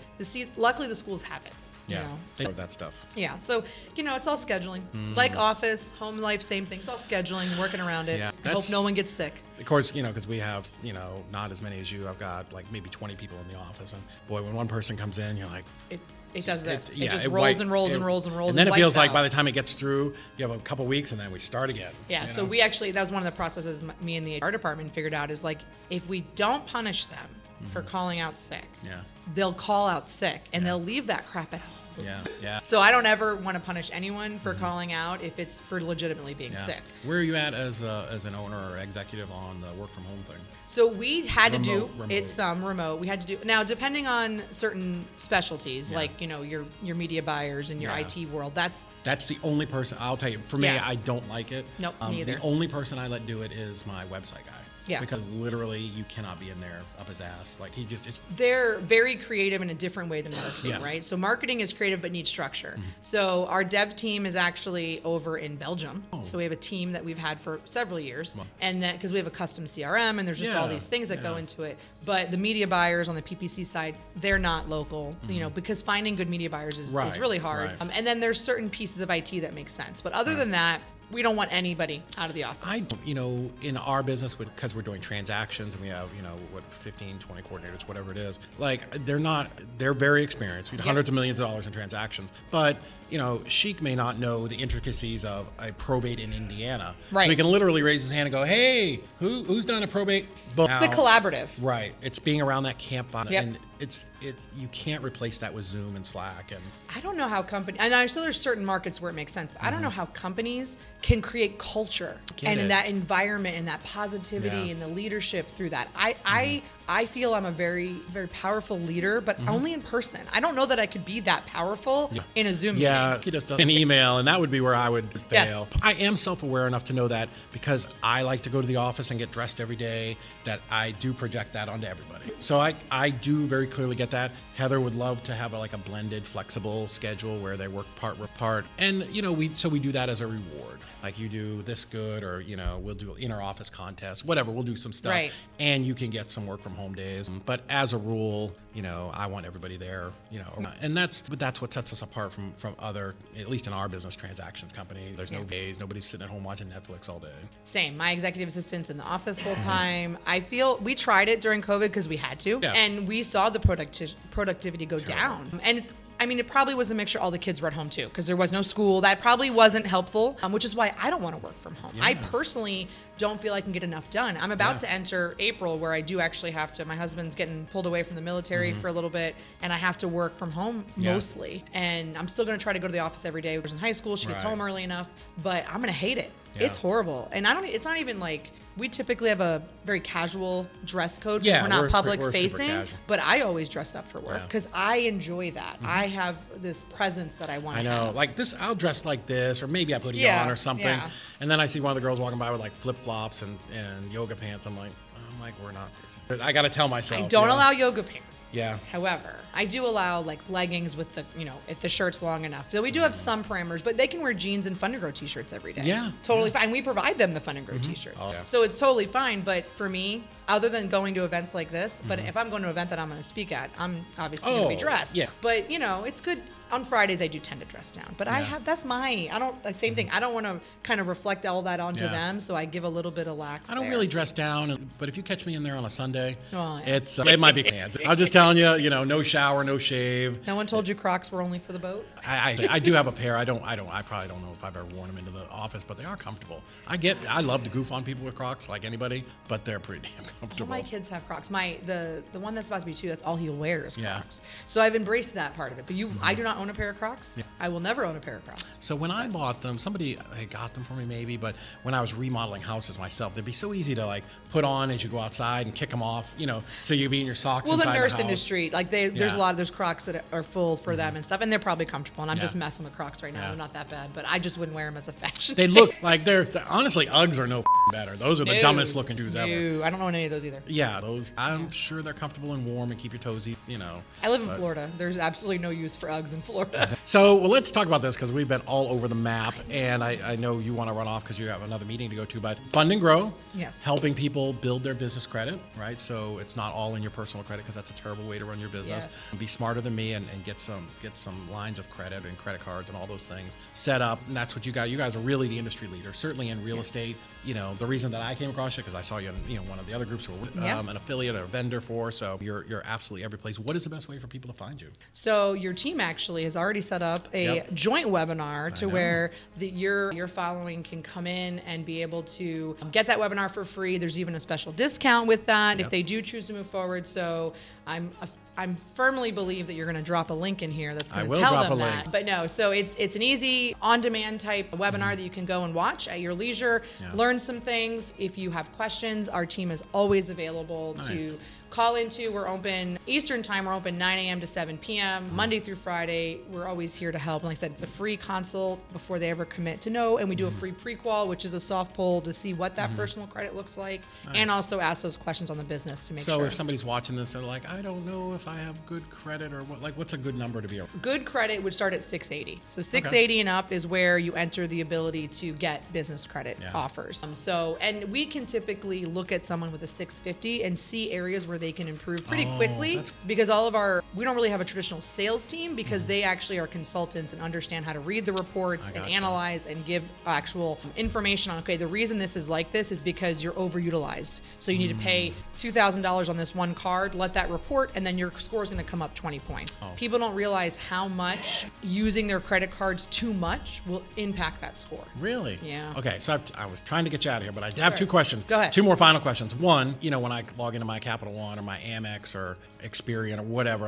Speaker 2: Luckily, the schools have it.
Speaker 1: Yeah, they know that stuff.
Speaker 2: Yeah, so it's all scheduling. Like office, home life, same thing. It's all scheduling, working around it. I hope no one gets sick.
Speaker 1: Of course, because we have, not as many as you. I've got like maybe 20 people in the office, and boy, when one person comes in, you're like,
Speaker 2: it does this. It just rolls and rolls and rolls and rolls.
Speaker 1: And then it feels like by the time it gets through, you have a couple weeks, and then we start again.
Speaker 2: Yeah. So we actually, that was one of the processes me and the HR department figured out is like, if we don't punish them for calling out sick, they'll call out sick, and they'll leave that crap at home.
Speaker 1: Yeah.
Speaker 2: So I don't ever want to punish anyone for calling out if it's for legitimately being sick.
Speaker 1: Where are you at as an owner or executive on the work from home thing?
Speaker 2: So we had to do
Speaker 1: remote.
Speaker 2: it's remote. We had to do now depending on certain specialties like your media buyers and your IT world.
Speaker 1: That's the only person I'll tell you. For me, I don't like it.
Speaker 2: Nope, neither.
Speaker 1: The only person I let do it is my website guy.
Speaker 2: Yeah.
Speaker 1: Because literally you cannot be in there up his ass. Like
Speaker 2: they're very creative in a different way than marketing, right? So marketing is creative but needs structure. So our dev team is actually over in Belgium. So we have a team that we've had for several years. And that because we have a custom CRM and there's just all these things that go into it. But the media buyers on the PPC side, they're not local, because finding good media buyers is really hard.
Speaker 1: Right.
Speaker 2: And then there's certain pieces of IT that make sense. But other than that, we don't want anybody out of the office.
Speaker 1: In our business, because we're doing transactions and we have, 15, 20 coordinators, whatever it is, like they're very experienced. We have hundreds of millions of dollars in transactions, but Sheik may not know the intricacies of a probate in Indiana.
Speaker 2: Right.
Speaker 1: So he can literally raise his hand and go, hey, who's done a probate?
Speaker 2: It's the collaborative.
Speaker 1: Right. It's being around that campfire.
Speaker 2: Yep.
Speaker 1: And you can't replace that with Zoom and Slack. And
Speaker 2: I don't know how and I know there's certain markets where it makes sense, but I don't know how companies can create culture and that environment and that positivity and the leadership through that. I feel I'm a very, very powerful leader, but only in person. I don't know that I could be that powerful in a Zoom meeting.
Speaker 1: Yeah, he just does an email, and that would be where I would fail. Yes. I am self-aware enough to know that because I like to go to the office and get dressed every day, that I do project that onto everybody. So I do very clearly get that. Heather would love to have a blended, flexible schedule where they work part. And, we do that as a reward. Like you do this good, or, we'll do an inter-office contest, whatever. We'll do some stuff.
Speaker 2: Right.
Speaker 1: And you can get some work from home days. But as a rule, I want everybody there, and that's what sets us apart from other, at least in our business, transactions company. There's no days, nobody's sitting at home watching Netflix all day.
Speaker 2: Same. My executive assistant's in the office full time. I feel we tried it during COVID because we had to, and we saw the productivity go down. And it probably was a mixture. All the kids were at home too because there was no school. That probably wasn't helpful, which is why I don't want to work from home. I personally don't feel I can get enough done. I'm about to enter April where I do actually have to, my husband's getting pulled away from the military for a little bit, and I have to work from home mostly. And I'm still going to try to go to the office every day. We're in high school, she gets home early enough, but I'm going to hate it. Yeah. It's horrible. And it's not even like, we typically have a very casual dress code because we're not public facing, but I always dress up for work because I enjoy that. I have this presence that I want to have.
Speaker 1: I know, like this, I'll dress like this, or maybe I put it on or something. Yeah. And then I see one of the girls walking by with like flip flops and yoga pants. I'm like, we're not. I got to tell myself.
Speaker 2: I don't allow yoga pants.
Speaker 1: Yeah.
Speaker 2: However, I do allow like leggings with the, if the shirt's long enough. So we do have some parameters, but they can wear jeans and Fun and Grow t-shirts every day.
Speaker 1: Yeah.
Speaker 2: Totally fine. We provide them the Fun and Grow t-shirts.
Speaker 1: Oh, yeah.
Speaker 2: So it's totally fine. But for me, other than going to events like this, but if I'm going to an event that I'm going to speak at, I'm obviously going to be dressed. Yeah. But, it's good. On Fridays, I do tend to dress down, but same thing. I don't want to kind of reflect all that onto them, so I give a little bit of lax.
Speaker 1: I don't really dress down, but if you catch me in there on a Sunday, it might be pants. I'm just telling you, no shower, no shave.
Speaker 2: No one told you Crocs were only for the boat?
Speaker 1: I do have a pair. I probably don't know if I've ever worn them into the office, but they are comfortable. I love to goof on people with Crocs like anybody, but they're pretty damn comfortable.
Speaker 2: All my kids have Crocs. The one that's about to be 2, that's all he'll wear is Crocs. So I've embraced that part of it. But I do not own a pair of Crocs. Yeah. I will never own a pair of Crocs.
Speaker 1: So when I bought them, somebody had got them for me maybe, but when I was remodeling houses myself, they'd be so easy to like put on as you go outside and kick them off, so you'd be in your socks inside the house.
Speaker 2: Well, the nurse industry, like there's a lot of those Crocs that are full for them and stuff, and they're probably comfortable. And I'm just messing with Crocs right now. They're not that bad, but I just wouldn't wear them as a fashion.
Speaker 1: They look like they're honestly, Uggs are no better. Those are the dumbest looking shoes ever.
Speaker 2: I don't own any of those either.
Speaker 1: Yeah, I'm sure they're comfortable and warm and keep your toes,
Speaker 2: I live in Florida. There's absolutely no use for Uggs in Florida.
Speaker 1: So let's talk about this because we've been all over the map, and I know you want to run off because you have another meeting to go to, but Fund and Grow, helping people build their business credit, right? So it's not all in your personal credit because that's a terrible way to run your business. Yes. Be smarter than me and get some lines of credit and credit cards and all those things set up, and that's what you got. You guys are really the industry leader, certainly in real estate. The reason that I came across you because I saw you in one of the other groups we're an affiliate or a vendor for, so you're absolutely every place. What is the best way for people to find you?
Speaker 2: So your team actually has already set up a joint webinar to where your following can come in and be able to get that webinar for free. There's even a special discount with that if they do choose to move forward. So I firmly believe that you're going to drop a link in here that's going to tell them that. Link. But no, so it's an easy on-demand type webinar that you can go and watch at your leisure, learn some things. If you have questions, our team is always available to call into. We're open Eastern time. We're open 9 a.m. to 7 p.m. Monday through Friday. We're always here to help. And like I said, it's a free consult before they ever commit to know. And we do a free pre-qual, which is a soft poll to see what that personal credit looks like, and also ask those questions on the business to make sure.
Speaker 1: So if somebody's watching this and they're like, I don't know if I have good credit or what's a good number to be?
Speaker 2: Good credit would start at 680. So 680 and up is where you enter the ability to get business credit offers. And we can typically look at someone with a 650 and see areas where they can improve pretty quickly because we don't really have a traditional sales team because they actually are consultants and understand how to read the reports and analyze and give actual information on, the reason this is like this is because you're overutilized. So you need to pay $2,000 on this one card, let that report, and then your score is going to come up 20 points. People don't realize how much using their credit cards too much will impact that score.
Speaker 1: Really?
Speaker 2: Yeah.
Speaker 1: Okay, so I was trying to get you out of here, but I have 2 questions.
Speaker 2: Go ahead.
Speaker 1: 2 more final questions. One, when I log into my Capital One or my Amex or Experian or whatever,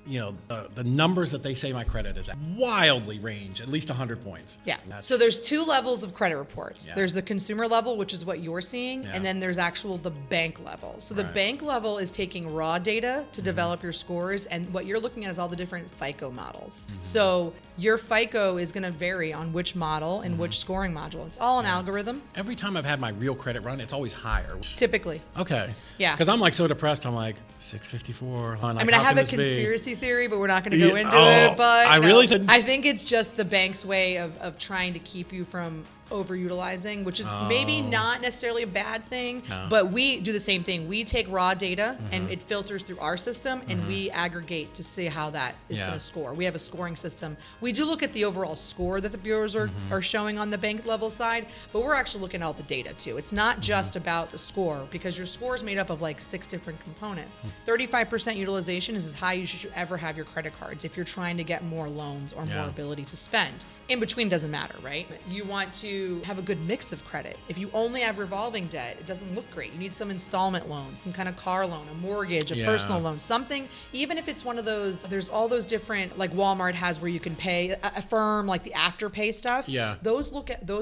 Speaker 1: the numbers that they say my credit is at wildly range, at least 100 points.
Speaker 2: Yeah. So there's 2 levels of credit reports. Yeah. There's the consumer level, which is what you're seeing, and then there's the bank level. So the bank level is taking raw data to develop your scores, and what you're looking at is all the different FICO models. So your FICO is going to vary on which model and which scoring module. It's all an algorithm.
Speaker 1: Every time I've had my real credit run, it's always higher.
Speaker 2: Typically.
Speaker 1: Okay.
Speaker 2: Yeah.
Speaker 1: Because I'm so depressed. I'm like 654.
Speaker 2: I have a conspiracy theory, but we're not going to go into it. But I think it's just the bank's way of trying to keep you from overutilizing, which is maybe not necessarily a bad thing, but we do the same thing. We take raw data and it filters through our system and we aggregate to see how that is going to score. We have a scoring system. We do look at the overall score that the bureaus are showing on the bank level side, but we're actually looking at all the data too. It's not just about the score because your score is made up of 6 different components. 35% utilization is as high as you should ever have your credit cards if you're trying to get more loans or more ability to spend. In between doesn't matter, right? You want to to have a good mix of credit. If you only have revolving debt, it doesn't look great. You need some installment loan, some kind of car loan, a mortgage, a personal loan, something, even if it's one of those, there's all those different, like Walmart has where you can pay a firm, like the Afterpay stuff.
Speaker 1: Yeah.
Speaker 2: Those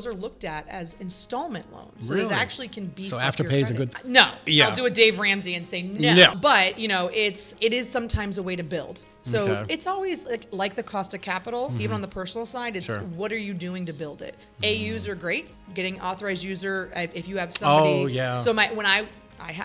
Speaker 2: are looked at as installment loans. So
Speaker 1: Really?
Speaker 2: it actually can beef
Speaker 1: So
Speaker 2: up your
Speaker 1: Afterpay is a
Speaker 2: credit.
Speaker 1: good-
Speaker 2: No.
Speaker 1: Yeah.
Speaker 2: I'll do a Dave Ramsey and say no.
Speaker 1: No.
Speaker 2: But, it is sometimes a way to build. So
Speaker 1: Okay.
Speaker 2: it's always like the cost of capital, even on the personal side, it's
Speaker 1: Sure.
Speaker 2: what are you doing to build it? AUs are great. Getting authorized user, if you have somebody.
Speaker 1: Oh, yeah.
Speaker 2: So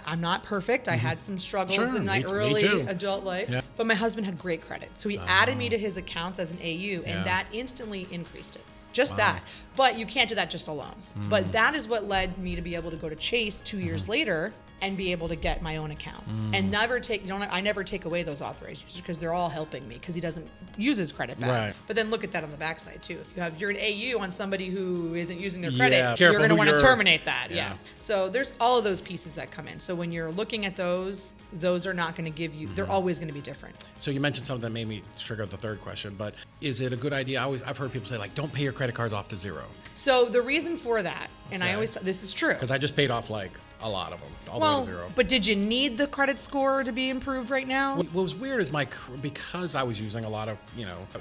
Speaker 2: I'm not perfect. I had some struggles
Speaker 1: Sure,
Speaker 2: in my
Speaker 1: me
Speaker 2: early
Speaker 1: too.
Speaker 2: adult life,
Speaker 1: Yeah.
Speaker 2: but my husband had great credit. So he added me to his accounts as an AU, and
Speaker 1: Yeah.
Speaker 2: that instantly increased it. Just that. But you can't do that just alone. But that is what led me to be able to go to Chase 2 years later and be able to get my own account and I never take away those authorized users because they're all helping me because he doesn't use his credit back.
Speaker 1: Right.
Speaker 2: But then look at that on the backside too. If you're an AU on somebody who isn't using their credit,
Speaker 1: Yeah,
Speaker 2: you're
Speaker 1: careful
Speaker 2: going to
Speaker 1: who
Speaker 2: want to
Speaker 1: you're-
Speaker 2: terminate that.
Speaker 1: Yeah.
Speaker 2: So there's all of those pieces that come in. So when you're looking at those are not going to give you, they're always going to be different.
Speaker 1: So you mentioned something that made me trigger the third question, but is it a good idea? I've heard people say, like, don't pay your credit cards off to 0.
Speaker 2: So the reason for that, and I
Speaker 1: Okay.
Speaker 2: always, this is true.
Speaker 1: Because I just paid off, like, a lot of them, all the way to 0.
Speaker 2: But did you need the credit score to be improved right now?
Speaker 1: What was weird is because I was using a lot of,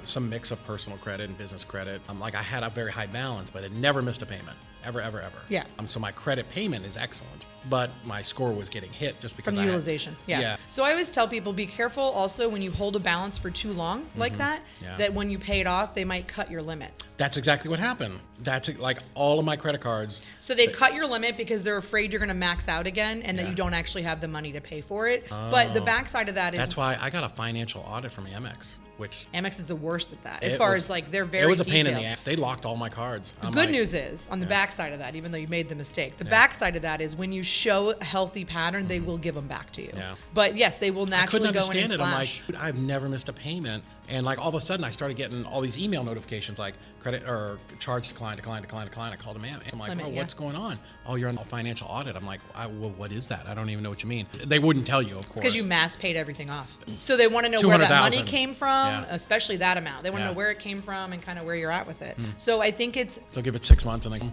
Speaker 1: some mix of personal credit and business credit, like I had a very high balance, but it never missed a payment. Ever.
Speaker 2: Yeah.
Speaker 1: So my credit payment is excellent, but my score was getting hit just because
Speaker 2: From the utilization. Yeah. So I always tell people, be careful also when you hold a balance for too long like that,
Speaker 1: Yeah.
Speaker 2: that when you pay it off, they might cut your limit.
Speaker 1: That's exactly what happened. That's like all of my credit cards.
Speaker 2: So they cut your limit because they're afraid you're going to max out again and that
Speaker 1: Yeah.
Speaker 2: you don't actually have the money to pay for it. But the backside of that is
Speaker 1: That's why I got a financial audit from Amex, which
Speaker 2: Amex is the worst at that. As
Speaker 1: it
Speaker 2: far
Speaker 1: was-
Speaker 2: as like they're very
Speaker 1: it was a pain in
Speaker 2: detailed.
Speaker 1: the ass. They locked all my cards.
Speaker 2: The good news is, on the backside of that, even though you made the mistake, the backside of that is when you show a healthy pattern, they will give them back to you.
Speaker 1: Yeah.
Speaker 2: But yes, they will
Speaker 1: I
Speaker 2: naturally
Speaker 1: couldn't
Speaker 2: go in and
Speaker 1: understand it. I'm like,
Speaker 2: slash.
Speaker 1: dude, I've never missed a payment. And like all of a sudden I started getting all these email notifications like credit or charge decline. I called them in. I'm like,
Speaker 2: Limit,
Speaker 1: oh,
Speaker 2: yeah.
Speaker 1: what's going on? Oh, you're on a financial audit. I'm like, well, what is that? I don't even know what you mean. They wouldn't tell you, of course.
Speaker 2: Because you mass paid everything off. So they want to know where that money
Speaker 1: 200,000.
Speaker 2: came from,
Speaker 1: Yeah.
Speaker 2: especially that amount. They want to
Speaker 1: Yeah.
Speaker 2: know where it came from and kind of where you're at with it. So I think it's
Speaker 1: So give it 6 months and then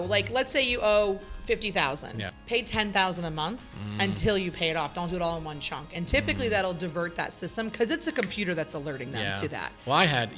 Speaker 2: like let's say you owe 50,000.
Speaker 1: Yeah.
Speaker 2: Pay 10,000 a month until you pay it off. Don't do it all in one chunk. And typically that'll divert that system because it's a computer that's alerting them to that.
Speaker 1: Well, I had,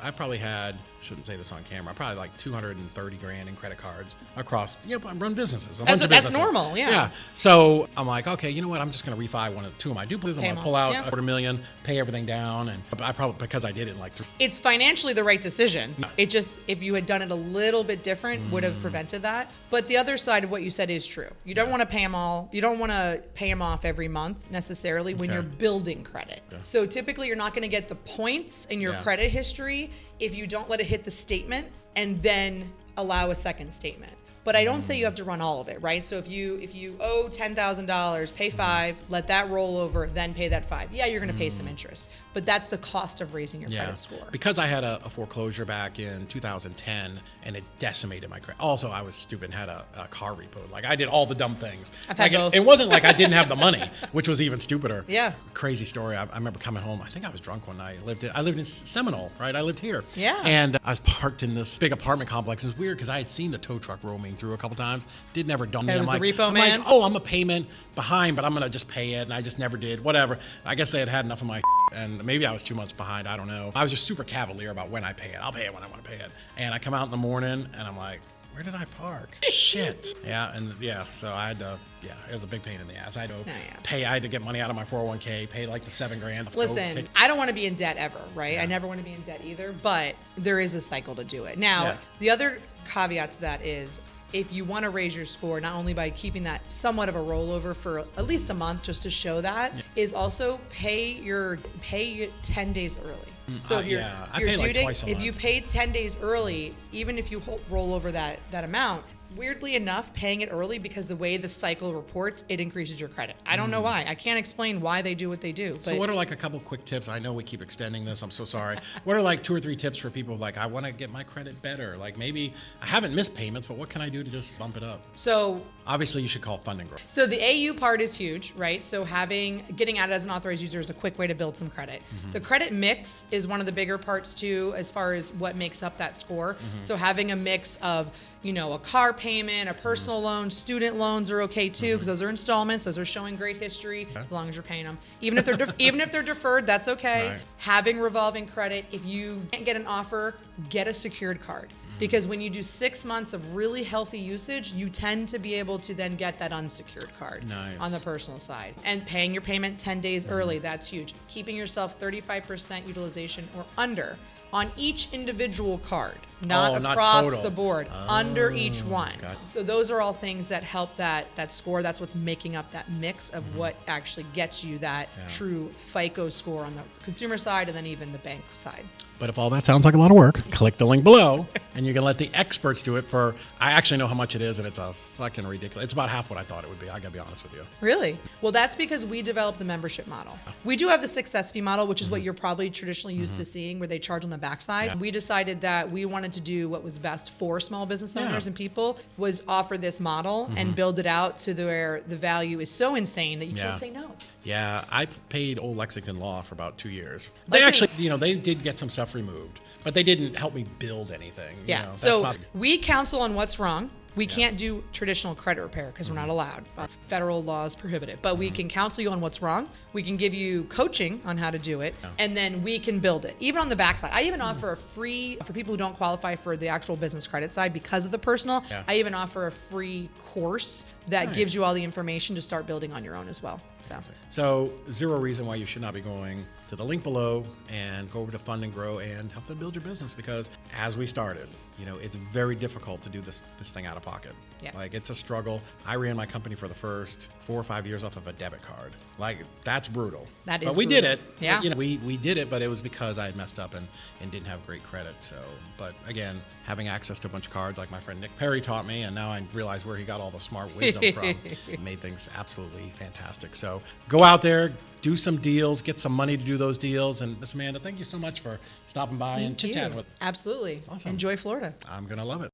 Speaker 1: I probably had, shouldn't say this on camera, probably like 230 grand in credit cards across, I run businesses.
Speaker 2: That's normal, yeah.
Speaker 1: Yeah. So I'm like, okay, you know what? I'm just going to refi two of my duplexes. I'm
Speaker 2: Pay
Speaker 1: going
Speaker 2: them
Speaker 1: to pull
Speaker 2: off,
Speaker 1: out
Speaker 2: yeah.
Speaker 1: a $250,000, pay everything down. And I probably, because I did it in like
Speaker 2: It's financially the right decision. It just, if you had done it a little bit different, would have prevented that. But the other side of what you said is true. You don't want to pay them all. You don't want to pay them off every month necessarily when
Speaker 1: Okay.
Speaker 2: you're building credit.
Speaker 1: Yeah.
Speaker 2: So typically you're not going to get the points in your
Speaker 1: Yeah.
Speaker 2: credit history if you don't let it hit the statement and then allow a second statement. But I don't say you have to run all of it, right? So if you owe $10,000, pay $5,000, let that roll over, then pay that $5,000. Yeah, you're going to pay some interest, but that's the cost of raising your credit score.
Speaker 1: Because I had a foreclosure back in 2010 and it decimated my credit. Also, I was stupid and had a car repo. Like I did all the dumb things.
Speaker 2: I've had both.
Speaker 1: It wasn't like I didn't have the money, which was even stupider.
Speaker 2: Yeah.
Speaker 1: Crazy story. I remember coming home. I think I was drunk one night. I lived in Seminole, right? I lived here.
Speaker 2: Yeah.
Speaker 1: And I was parked in this big apartment complex. It was weird because I had seen the tow truck roaming through a couple times. Did never dawn on me.
Speaker 2: That was
Speaker 1: I'm
Speaker 2: the
Speaker 1: like,
Speaker 2: repo
Speaker 1: I'm
Speaker 2: man?
Speaker 1: like, oh, I'm a payment behind, but I'm gonna just pay it, and I just never did. Whatever. I guess they had enough of my and maybe I was 2 months behind. I don't know. I was just super cavalier about when I pay it. I'll pay it when I want to pay it. And I come out in the morning and I'm like, where did I park? Shit. So I had to, it was a big pain in the ass. I had to pay, I had to get money out of my 401k, pay like the $7,000.
Speaker 2: Listen, I don't want to be in debt ever, right?
Speaker 1: Yeah.
Speaker 2: I never want to be in debt either, but there is a cycle to do it. Now, the other caveat to that is if you want to raise your score, not only by keeping that somewhat of a rollover for at least a month just to show that, is also pay 10 days early. So if
Speaker 1: I pay like twice a month.
Speaker 2: if you pay 10 days early, even if you roll over that amount, weirdly enough, paying it early because the way the cycle reports, it increases your credit. I don't know why. I can't explain why they do what they do. But
Speaker 1: So what are like a couple quick tips? I know we keep extending this. I'm so sorry. What are like 2 or 3 tips for people like, I want to get my credit better? Like maybe I haven't missed payments, but what can I do to just bump it up?
Speaker 2: So
Speaker 1: Obviously, you should call Fund and Grow.
Speaker 2: So the AU part is huge, right? So getting added as an authorized user is a quick way to build some credit. The credit mix is one of the bigger parts too, as far as what makes up that score. So having a mix of a car payment, a personal loan, student loans are okay too, because those are installments. Those are showing great history as long as you're paying them. Even if they're even if they're deferred, that's okay.
Speaker 1: Right.
Speaker 2: Having revolving credit. If you can't get an offer, get a secured card. Because when you do 6 months of really healthy usage, you tend to be able to then get that unsecured card on the personal side. And paying your payment 10 days early, that's huge. Keeping yourself 35% utilization or under on each individual card, not across
Speaker 1: total.
Speaker 2: the board, under each one.
Speaker 1: Gotcha.
Speaker 2: So those are all things that help that score. That's what's making up that mix of what actually gets you that true FICO score on the consumer side and then even the bank side.
Speaker 1: But if all that sounds like a lot of work, click the link below and you can let the experts do it for, I actually know how much it is and it's a fucking ridiculous. It's about half what I thought it would be. I gotta be honest with you.
Speaker 2: Really? Well, that's because we developed the membership model. We do have the success fee model, which is what you're probably traditionally used to seeing, where they charge on the backside.
Speaker 1: Yeah.
Speaker 2: We decided that we wanted to do what was best for small business owners and people, was offer this model and build it out to where the value is so insane that you can't say no.
Speaker 1: Yeah, I paid old Lexington Law for about 2 years. They actually, they did get some stuff removed, but they didn't help me build anything.
Speaker 2: Yeah, so we counsel on what's wrong. We can't do traditional credit repair because we're not allowed. Federal laws prohibit it. But we can counsel you on what's wrong. We can give you coaching on how to do it. And then we can build it. Even on the backside. I even offer a free, for people who don't qualify for the actual business credit side because of the personal, I even offer a free course that gives you all the information to start building on your own as well.
Speaker 1: So zero reason why you should not be going to the link below and go over to Fund and Grow and help them build your business, because as we started, it's very difficult to do this thing out of pocket.
Speaker 2: Yeah.
Speaker 1: Like, it's a struggle. I ran my company for the first 4 or 5 years off of a debit card. Like, that's brutal.
Speaker 2: That is
Speaker 1: But we
Speaker 2: brutal.
Speaker 1: did it.
Speaker 2: Yeah.
Speaker 1: We did it, but it was because I had messed up and didn't have great credit. So, but again, having access to a bunch of cards like my friend Nick Perry taught me, and now I realize where he got all the smart wisdom from, made things absolutely fantastic. So go out there, do some deals, get some money to do those deals. And Miss Amanda, thank you so much for stopping by and chit-chatting with us.
Speaker 2: Absolutely.
Speaker 1: Awesome.
Speaker 2: Enjoy Florida.
Speaker 1: I'm going to love it.